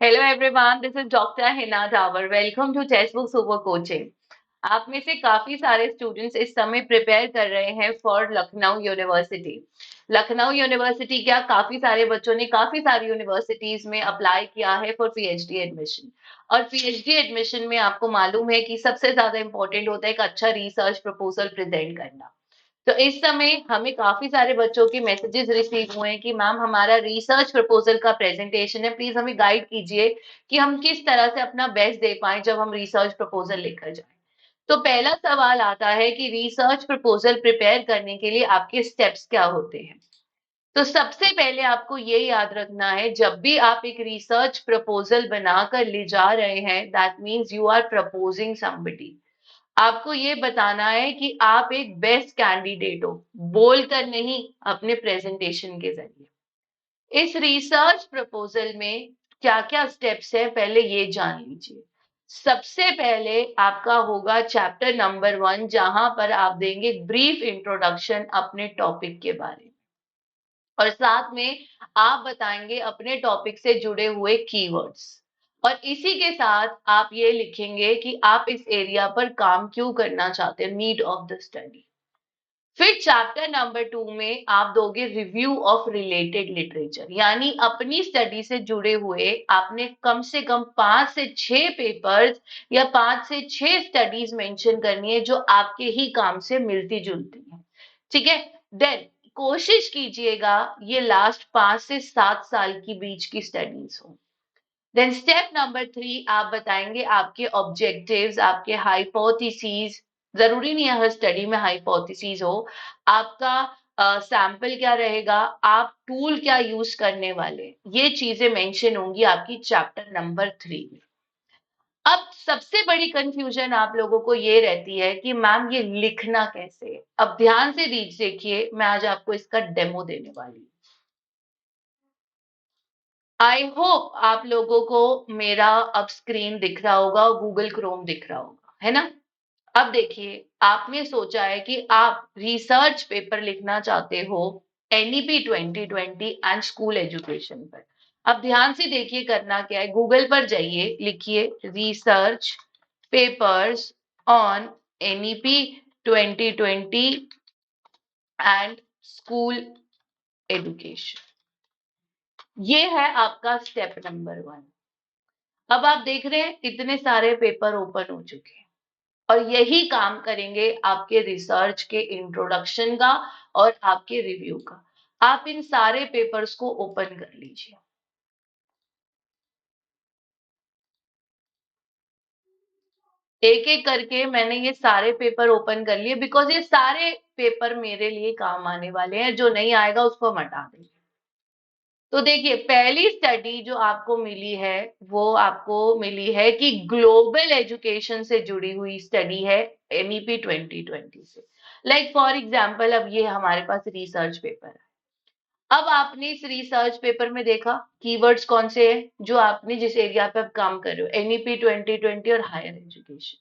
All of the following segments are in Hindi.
Hello everyone, this is Dr. Hina Dawar. Welcome to Textbook Super Coaching. आप में से काफी सारे स्टूडेंट्स इस समय प्रिपेयर कर रहे हैं for Lucknow university. Lucknow university क्या, काफी सारे बच्चों ने काफी सारी यूनिवर्सिटीज में अप्लाई किया है फॉर पीएचडी एडमिशन। और पीएचडी एडमिशन में आपको मालूम है कि सबसे ज्यादा इंपॉर्टेंट होता है एक अच्छा रिसर्च प्रपोजल प्रेजेंट करना। तो इस समय हमें काफी सारे बच्चों के मैसेजेस रिसीव हुए हैं कि मैम हमारा रिसर्च प्रपोजल का प्रेजेंटेशन है, प्लीज हमें गाइड कीजिए कि हम किस तरह से अपना बेस्ट दे पाएं जब हम रिसर्च प्रपोजल लेकर जाएं। तो पहला सवाल आता है कि रिसर्च प्रपोजल प्रिपेयर करने के लिए आपके स्टेप्स क्या होते हैं। तो सबसे पहले आपको ये याद रखना है, जब भी आप एक रिसर्च प्रपोजल बनाकर ले जा रहे हैं, that means you are proposing somebody. आपको ये बताना है कि आप एक बेस्ट कैंडिडेट हो, बोलकर नहीं, अपने प्रेजेंटेशन के जरिए। इस रिसर्च प्रपोजल में क्या क्या स्टेप्स है पहले ये जान लीजिए। सबसे पहले आपका होगा चैप्टर नंबर 1, जहां पर आप देंगे ब्रीफ इंट्रोडक्शन अपने टॉपिक के बारे में, और साथ में आप बताएंगे अपने टॉपिक से जुड़े हुए कीवर्ड्स। और इसी के साथ आप ये लिखेंगे कि आप इस एरिया पर काम क्यों करना चाहते हैं, नीड ऑफ द स्टडी। फिर चैप्टर नंबर 2 में आप दोगे रिव्यू ऑफ रिलेटेड लिटरेचर, यानी अपनी स्टडी से जुड़े हुए आपने कम से कम 5 से 6 पेपर्स या 5 से 6 स्टडीज मेंशन करनी है जो आपके ही काम से मिलती जुलती है। ठीक है। देन कोशिश कीजिएगा ये लास्ट 5 से 7 साल की बीच की स्टडीज हो। देन स्टेप नंबर 3 आप बताएंगे आपके ऑब्जेक्टिव्स, आपके हाइपोथेसिस। जरूरी नहीं है हर स्टडी में हाइपोथेसिस हो। आपका सैंपल क्या रहेगा, आप टूल क्या यूज करने वाले, ये चीजें मेंशन होंगी आपकी चैप्टर नंबर 3 में। अब सबसे बड़ी कंफ्यूजन आप लोगों को ये रहती है कि मैम ये लिखना कैसे है। अब ध्यान से देखिए, मैं आज आपको इसका डेमो देने वाली हूँ। आई होप आप लोगों को मेरा अब स्क्रीन दिख रहा होगा, गूगल क्रोम दिख रहा होगा, है ना। अब देखिए, आपने सोचा है कि आप रिसर्च पेपर लिखना चाहते हो एनईपी 2020 एंड स्कूल एजुकेशन पर। अब ध्यान से देखिए करना क्या है, गूगल पर जाइए, लिखिए research papers on NEP 2020 and school education. ये है आपका स्टेप नंबर 1। अब आप देख रहे हैं इतने सारे पेपर ओपन हो चुके हैं, और यही काम करेंगे आपके रिसर्च के इंट्रोडक्शन का और आपके रिव्यू का। आप इन सारे पेपर्स को ओपन कर लीजिए। एक एक करके मैंने ये सारे पेपर ओपन कर लिए, बिकॉज ये सारे पेपर मेरे लिए काम आने वाले हैं। जो नहीं आएगा उसको हम हटा देंगे। तो देखिए, पहली स्टडी जो आपको मिली है वो आपको मिली है कि ग्लोबल एजुकेशन से जुड़ी हुई स्टडी है एनईपी 2020 से। लाइक फॉर एग्जांपल, अब ये हमारे पास रिसर्च पेपर है। अब आपने इस रिसर्च पेपर में देखा कीवर्ड्स कौन से हैं जो आपने जिस एरिया पे आप काम कर रहे हो, एनईपी 2020 और हायर एजुकेशन।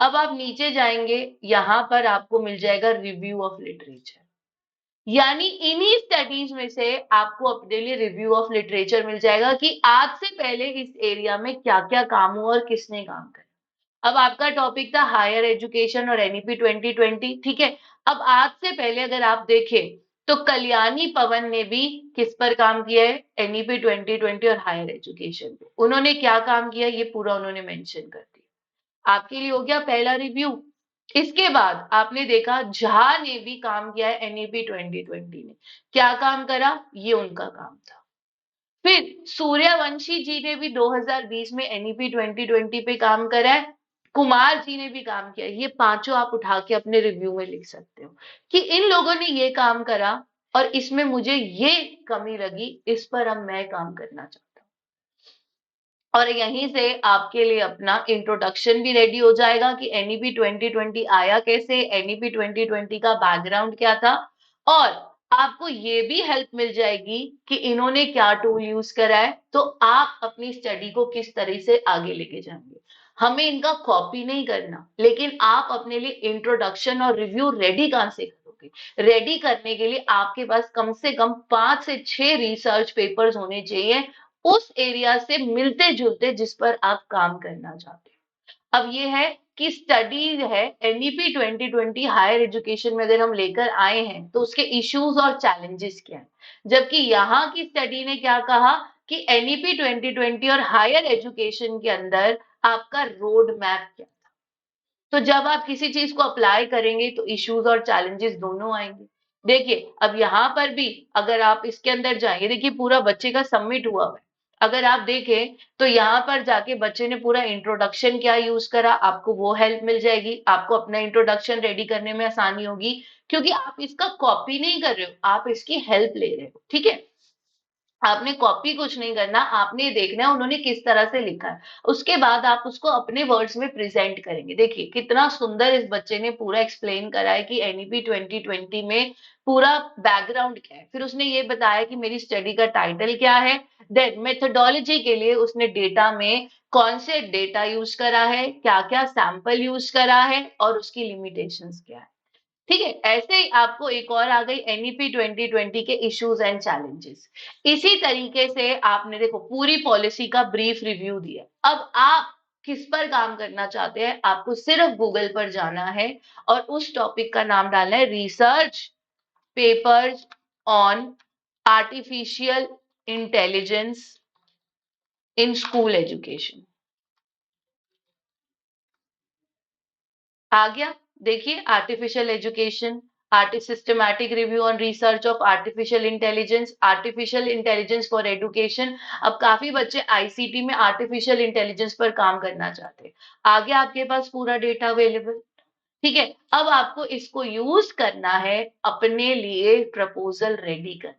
अब आप नीचे जाएंगे, यहां पर आपको मिल जाएगा रिव्यू ऑफ लिटरेचर, यानी इन्हीं स्टडीज में से आपको अपने लिए रिव्यू ऑफ लिटरेचर मिल जाएगा कि आज से पहले इस एरिया में क्या क्या काम हुआ और किसने काम करा। अब आपका टॉपिक था हायर एजुकेशन और एनईपी 2020, ठीक है। अब आज से पहले अगर आप देखें तो कल्याणी पवन ने भी किस पर काम किया है, एनईपी 2020 और हायर एजुकेशन पे। उन्होंने क्या काम किया ये पूरा उन्होंने मेंशन कर दिया। आपके लिए हो गया पहला रिव्यू। इसके बाद आपने देखा झा ने भी काम किया है एनईपी 2020 में। क्या काम करा, ये उनका काम था। फिर सूर्यवंशी जी ने भी 2020 में एनईपी 2020 पे काम करा है। कुमार जी ने भी काम किया। ये पांचों आप उठा के अपने रिव्यू में लिख सकते हो कि इन लोगों ने ये काम करा और इसमें मुझे ये कमी लगी, इस पर अब मैं काम करना चाहता हूँ। और यहीं से आपके लिए अपना इंट्रोडक्शन भी रेडी हो जाएगा कि एनईपी 2020 आया कैसे, एनईपी 2020 का बैकग्राउंड क्या था, और आपको ये भी हेल्प मिल जाएगी कि इन्होंने क्या टूल यूज करा है, तो आप अपनी स्टडी को किस तरह से आगे लेके जाएंगे। हमें इनका कॉपी नहीं करना, लेकिन आप अपने लिए इंट्रोडक्शन और रिव्यू रेडी कहां से करोगे। रेडी करने के लिए आपके पास कम से कम 5 से 6 रिसर्च पेपर्स होने चाहिए, उस एरिया से मिलते जुलते जिस पर आप काम करना चाहते हैं। अब ये है कि स्टडी है एनईपी 2020 हायर एजुकेशन में अगर हम लेकर आए हैं तो उसके इश्यूज और चैलेंजेस क्या है, जबकि यहाँ की स्टडी ने क्या कहा कि एनईपी 2020 और हायर एजुकेशन के अंदर आपका रोड मैप क्या। तो जब आप किसी चीज को अप्लाई करेंगे तो इश्यूज और चैलेंजेस दोनों आएंगे। देखिए अब यहाँ पर भी अगर आप इसके अंदर जाएंगे, देखिए पूरा बच्चे का सबमिट हुआ है। अगर आप देखें तो यहाँ पर जाके बच्चे ने पूरा इंट्रोडक्शन क्या यूज करा, आपको वो हेल्प मिल जाएगी, आपको अपना इंट्रोडक्शन रेडी करने में आसानी होगी, क्योंकि आप इसका कॉपी नहीं कर रहे हो, आप इसकी हेल्प ले रहे हो। ठीक है, आपने कॉपी कुछ नहीं करना, आपने देखना है उन्होंने किस तरह से लिखा है, उसके बाद आप उसको अपने वर्ड्स में प्रेजेंट करेंगे। देखिए कितना सुंदर इस बच्चे ने पूरा एक्सप्लेन करा है कि एनईपी 2020 में पूरा बैकग्राउंड क्या है, फिर उसने ये बताया कि मेरी स्टडी का टाइटल क्या है, देन मेथोडोलॉजी के लिए उसने डेटा में कौन से डेटा यूज करा है, क्या क्या सैंपल यूज करा है और उसकी लिमिटेशंस क्या है। ठीक है, ऐसे ही आपको एक और आ गई एनईपी 2020 के इश्यूज एंड चैलेंजेस। इसी तरीके से आपने देखो पूरी पॉलिसी का ब्रीफ रिव्यू दिया। अब आप किस पर काम करना चाहते हैं, आपको सिर्फ गूगल पर जाना है और उस टॉपिक का नाम डालना है research papers on artificial intelligence in school education. आ गया। देखिए artificial education, systematic review on research of artificial intelligence for education. अब काफी बच्चे आईसीटी में आर्टिफिशियल इंटेलिजेंस पर काम करना चाहते हैं। आगे आपके पास पूरा डेटा अवेलेबल। ठीक है, अब आपको इसको यूज करना है अपने लिए प्रपोजल रेडी कर।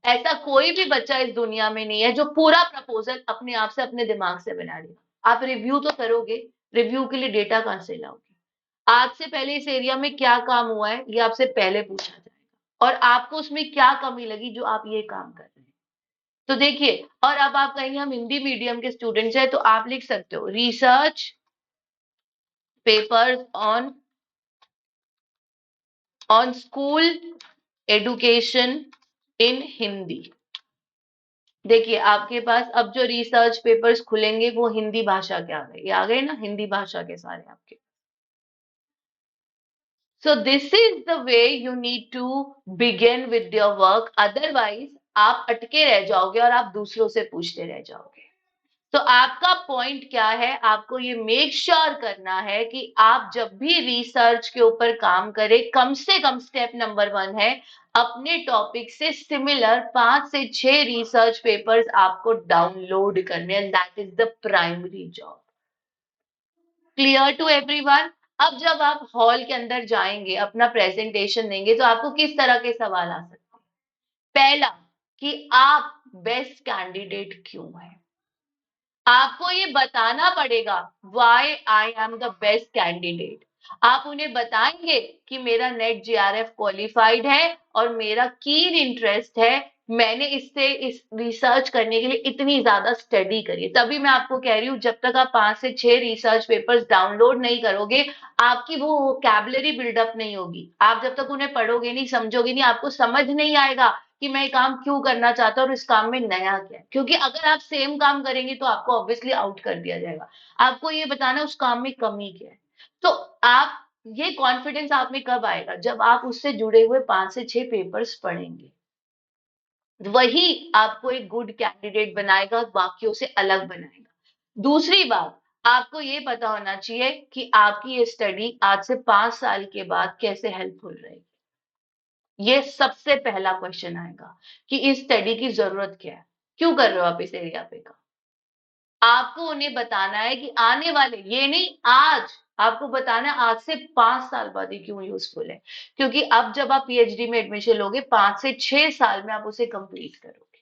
ऐसा कोई भी बच्चा इस दुनिया में नहीं है जो पूरा प्रपोजल अपने आप से अपने दिमाग से बना लेगा। आप रिव्यू तो करोगे, रिव्यू के लिए डेटा कहां से लाओगे। आज से पहले इस एरिया में क्या काम हुआ है ये आपसे पहले पूछा जाएगा, और आपको उसमें क्या कमी लगी जो आप ये काम कर रहे हैं। तो देखिए, और अब आप कहेंगे हम हिंदी मीडियम के स्टूडेंट्स हैं, तो आप लिख सकते हो research papers on school education in Hindi. देखिए आपके पास अब जो रिसर्च पेपर्स खुलेंगे वो हिंदी भाषा के आ गए, ये आ गए ना हिंदी भाषा के सारे आपके। So this is the way you need to begin with your work, otherwise आप अटके रह जाओगे और आप दूसरों से पूछते रह जाओगे। तो आपका पॉइंट क्या है, आपको ये मेक श्योर करना है कि आप जब भी रिसर्च के ऊपर काम करें, कम से कम स्टेप नंबर 1 है अपने टॉपिक से सिमिलर 5 से 6 रिसर्च पेपर्स आपको डाउनलोड करने, and that is the primary job. Clear to everyone. अब जब आप हॉल के अंदर जाएंगे अपना प्रेजेंटेशन देंगे तो आपको किस तरह के सवाल आ सकते हैं। पहला, कि आप बेस्ट कैंडिडेट क्यों हैं। आपको ये बताना पड़ेगा why I am the best candidate. आप उन्हें बताएंगे कि मेरा नेट जेआरएफ क्वालिफाइड है और मेरा कीन इंटरेस्ट है, मैंने इससे इस रिसर्च करने के लिए इतनी ज्यादा स्टडी करी है। तभी मैं आपको कह रही हूँ जब तक आप 5 से 6 रिसर्च पेपर्स डाउनलोड नहीं करोगे आपकी वो वोकैबुलरी बिल्डअप नहीं होगी। आप जब तक उन्हें पढ़ोगे नहीं, समझोगे नहीं, आपको समझ नहीं आएगा कि मैं ये काम क्यों करना चाहता हूँ और इस काम में नया क्या है। क्योंकि अगर आप सेम काम करेंगे तो आपको ऑब्वियसली आउट कर दिया जाएगा। आपको ये बताना है उस काम में कमी क्या है। तो आप ये कॉन्फिडेंस आप में कब आएगा, जब आप उससे जुड़े हुए 5 से 6 पेपर्स पढ़ेंगे। वही आपको एक गुड कैंडिडेट बनाएगा, बाकियों से अलग बनाएगा। दूसरी बात, आपको ये पता होना चाहिए कि आपकी ये स्टडी आज से 5 साल के बाद कैसे हेल्पफुल रहेगी। ये सबसे पहला क्वेश्चन आएगा कि इस स्टडी की जरूरत क्या है, क्यों कर रहे हो आप इस एरिया पे का। आपको उन्हें बताना है कि आने वाले, ये नहीं आज, आपको बताना है आज से 5 साल बाद ये क्यों यूजफुल है। क्योंकि अब जब आप पीएचडी में एडमिशन लोगे 5 से 6 साल में आप उसे कंप्लीट करोगे।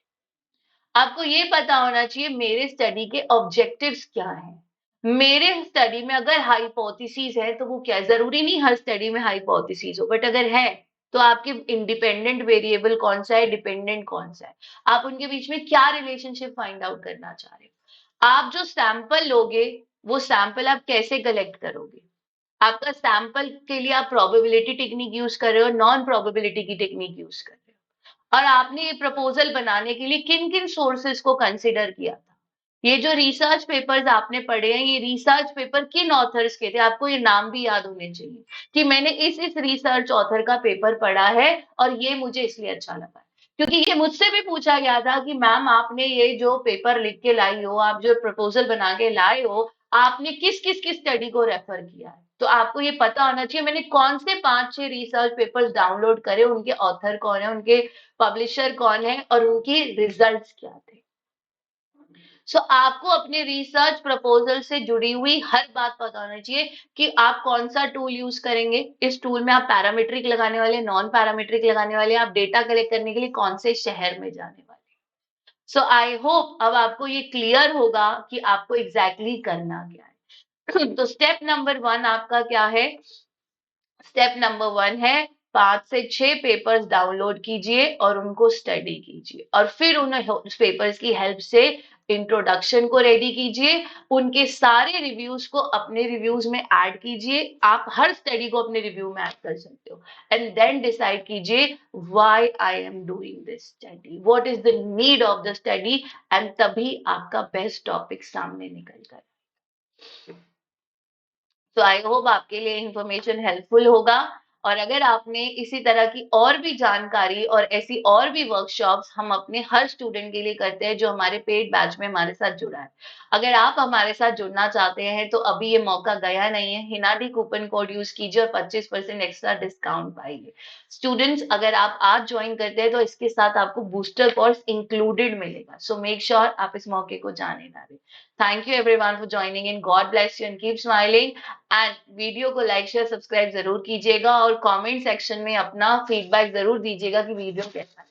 आपको ये पता होना चाहिए मेरे स्टडी के ऑब्जेक्टिव्स क्या हैं। मेरे स्टडी में अगर हाइपोथेसिस है तो वो क्या है, जरूरी नहीं हर स्टडी में हाइपोथेसिस हो, बट अगर है तो आपके इंडिपेंडेंट वेरिएबल कौन सा है, डिपेंडेंट कौन सा है, आप उनके बीच में क्या रिलेशनशिप फाइंड आउट करना चाह रहे हो। आप जो सैंपल लोगे वो सैंपल आप कैसे कलेक्ट करोगे। आपका सैंपल के लिए आप प्रोबेबिलिटी टेक्निक यूज कर रहे हो, नॉन प्रोबेबिलिटी की टेक्निक यूज कर रहे हो। और आपने ये प्रपोजल बनाने के लिए किन किन सोर्सेस को कंसिडर किया था? ये जो रिसर्च पेपर्स आपने पढ़े हैं, ये रिसर्च पेपर किन ऑथर्स के थे? आपको ये नाम भी याद होने चाहिए कि मैंने इस रिसर्च ऑथर का पेपर पढ़ा है और ये मुझे इसलिए अच्छा लगा है। क्योंकि ये मुझसे भी पूछा गया था कि मैम आपने ये जो पेपर लिख के लाई हो, आप जो प्रपोजल बना के लाए हो, आपने किस किस किस स्टडी को रेफर किया है? तो आपको ये पता होना चाहिए मैंने कौन से 5-6 रिसर्च पेपर्स डाउनलोड करे, उनके ऑथर कौन है, उनके पब्लिशर कौन है और उनकी रिजल्ट्स क्या थे। आपको अपने रिसर्च प्रपोजल से जुड़ी हुई हर बात पता होना चाहिए कि आप कौन सा टूल यूज करेंगे। इस टूल में आप पैरामीट्रिक लगाने वाले, नॉन पैरामीट्रिक लगाने वाले, आप डेटा कलेक्ट करने के लिए कौन से शहर में जाने वाले। आई होप अब आपको ये क्लियर होगा कि आपको एग्जैक्टली करना क्या है। तो स्टेप नंबर 1 आपका क्या है? स्टेप नंबर 1 है 5 से 6 पेपर्स डाउनलोड कीजिए और उनको स्टडी कीजिए और फिर उन पेपर्स की हेल्प से इंट्रोडक्शन को रेडी कीजिए, उनके सारे रिव्यूज को अपने रिव्यूज में ऐड कीजिए। आप हर स्टडी को अपने रिव्यू में ऐड कर सकते हो एंड देन डिसाइड कीजिए why I am doing this study, what is the need of the study, and तभी आपका बेस्ट टॉपिक सामने निकल कर। तो आई होप आपके लिए इंफॉर्मेशन हेल्पफुल होगा। और अगर आपने इसी तरह की और भी जानकारी और ऐसी और भी वर्कशॉप्स हम अपने हर स्टूडेंट के लिए करते हैं जो हमारे पेड बैच में हमारे साथ जुड़ा है। अगर आप हमारे साथ जुड़ना चाहते हैं तो अभी ये मौका गया नहीं है, हिनाडी कूपन कोड यूज कीजिए और 25% एक्स्ट्रा डिस्काउंट पाइए। स्टूडेंट्स, अगर आप आज ज्वाइन करते हैं तो इसके साथ आपको बूस्टर कोर्स इंक्लूडेड मिलेगा, सो मेक श्योर आप इस मौके को जाने ना दें। Thank you everyone for joining in, God bless you and keep smiling. And video को लाइक शेयर सब्सक्राइब जरूर कीजिएगा और कमेंट सेक्शन में अपना फीडबैक जरूर दीजिएगा कि वीडियो कैसा है।